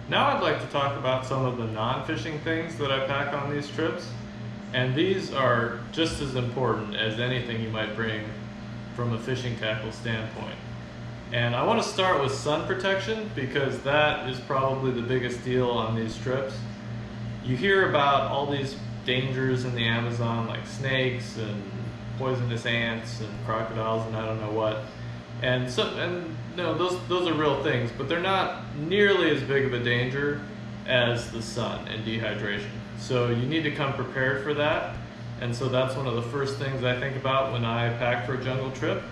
Now I'd like to talk about some of the non-fishing things that I pack on these trips. And these are just as important as anything you might bring from a fishing tackle standpoint. And I want to start with sun protection because that is probably the biggest deal on these trips. You hear about all these dangers in the Amazon like snakes and poisonous ants and crocodiles and I don't know what. And no, those are real things, but they're not nearly as big of a danger as the sun and dehydration. So you need to come prepared for that. And so that's one of the first things I think about when I pack for a jungle trip.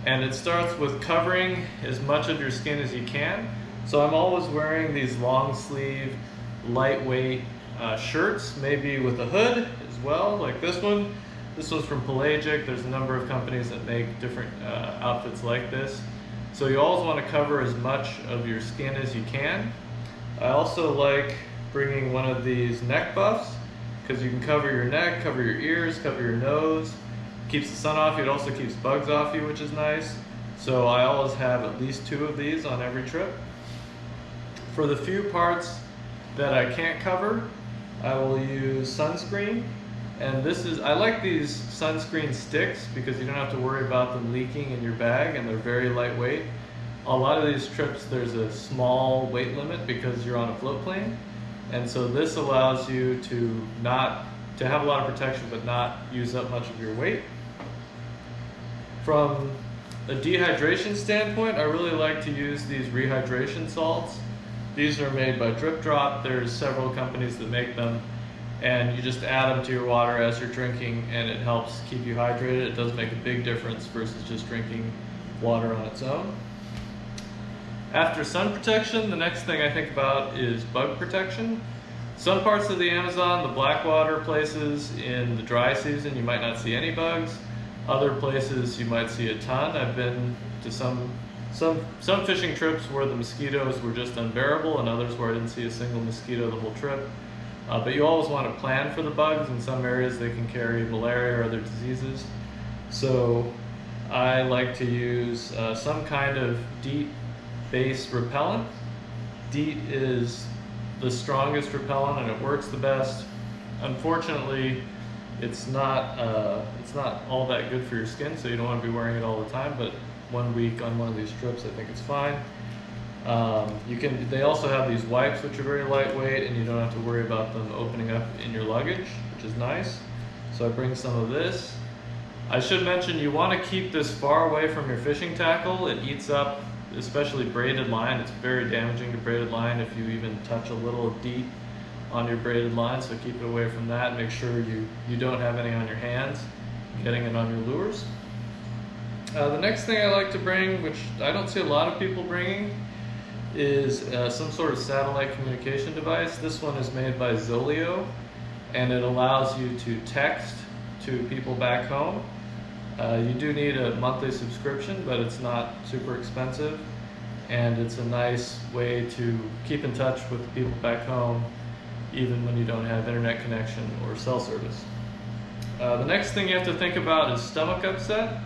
And it starts with covering as much of your skin as you can. So I'm always wearing these long sleeve, lightweight shirts, maybe with a hood as well, like this one. This one's from Pelagic. There's a number of companies that make different outfits like this. So you always want to cover as much of your skin as you can. I also like bringing one of these neck buffs because you can cover your neck, cover your ears, cover your nose. Keeps the sun off you. It also keeps bugs off you, which is nice. So I always have at least 2 of these on every trip. For the few parts that I can't cover, I will use sunscreen. And I like these sunscreen sticks because you don't have to worry about them leaking in your bag and they're very lightweight. A lot of these trips there's a small weight limit because you're on a float plane. And so this allows you to have a lot of protection but not use up much of your weight. From a dehydration standpoint, I really like to use these rehydration salts. These are made by Drip Drop. There's several companies that make them. And you just add them to your water as you're drinking and it helps keep you hydrated. It does make a big difference versus just drinking water on its own. After sun protection, the next thing I think about is bug protection. Some parts of the Amazon, the blackwater places, in the dry season you might not see any bugs. Other places you might see a ton. I've been to some fishing trips where the mosquitoes were just unbearable and others where I didn't see a single mosquito the whole trip. But you always want to plan for the bugs. In some areas they can carry malaria or other diseases. So I like to use some kind of DEET-based repellent. DEET is the strongest repellent and it works the best. Unfortunately, it's not all that good for your skin, so you don't want to be wearing it all the time, but 1 week on one of these trips I think it's fine. They also have these wipes which are very lightweight and you don't have to worry about them opening up in your luggage, which is nice. So I bring some of this. I should mention you want to keep this far away from your fishing tackle. It eats up, especially braided line. It's very damaging to braided line if you even touch a little DEET on your braided line, so keep it away from that. Make sure you don't have any on your hands, getting it on your lures. The next thing I like to bring, which I don't see a lot of people bringing, is some sort of satellite communication device. This one is made by Zoleo and it allows you to text to people back home. You do need a monthly subscription, but it's not super expensive and it's a nice way to keep in touch with the people back home even when you don't have internet connection or cell service. The next thing you have to think about is stomach upset.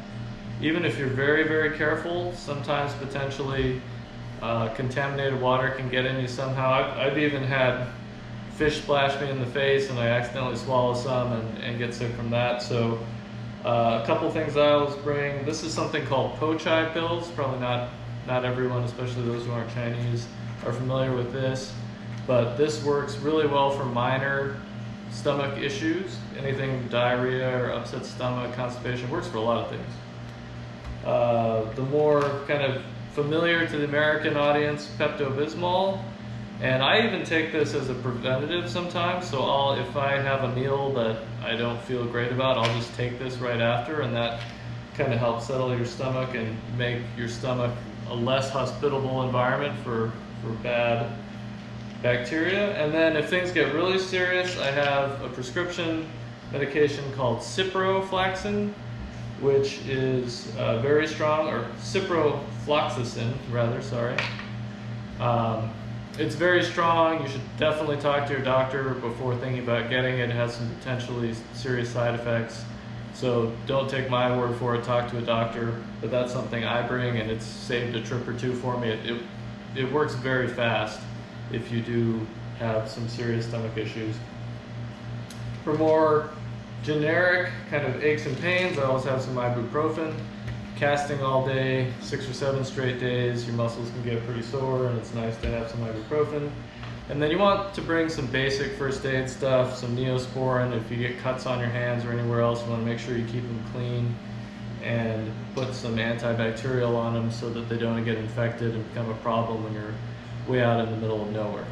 Even if you're very, very careful, sometimes potentially contaminated water can get in you somehow. I've even had fish splash me in the face and I accidentally swallow some and get sick from that. So a couple things I always bring. This is something called Po-Chai pills. Probably not everyone, especially those who aren't Chinese, are familiar with this. But this works really well for minor stomach issues. Anything diarrhea or upset stomach, constipation, works for a lot of things. The more kind of familiar to the American audience, Pepto-Bismol. And I even take this as a preventative sometimes. So if I have a meal that I don't feel great about, I'll just take this right after, and that kind of helps settle your stomach and make your stomach a less hospitable environment for bad bacteria. And then if things get really serious, I have a prescription medication called ciprofloxacin, which is very strong, or ciprofloxacin rather, sorry. It's very strong. You should definitely talk to your doctor before thinking about getting it. It has some potentially serious side effects. So don't take my word for it, talk to a doctor. But that's something I bring and it's saved a trip or two for me. It works very fast if you do have some serious stomach issues. For more generic kind of aches and pains, I always have some ibuprofen. Casting all day, 6 or 7 straight days, your muscles can get pretty sore, and it's nice to have some ibuprofen. And then you want to bring some basic first aid stuff, some Neosporin. If you get cuts on your hands or anywhere else, you want to make sure you keep them clean, and put some antibacterial on them so that they don't get infected and become a problem when you're way out in the middle of nowhere.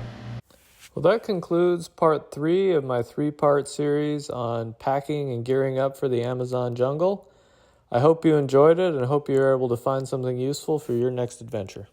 Well, that concludes part 3 of my 3-part series on packing and gearing up for the Amazon jungle. I hope you enjoyed it and hope you're able to find something useful for your next adventure.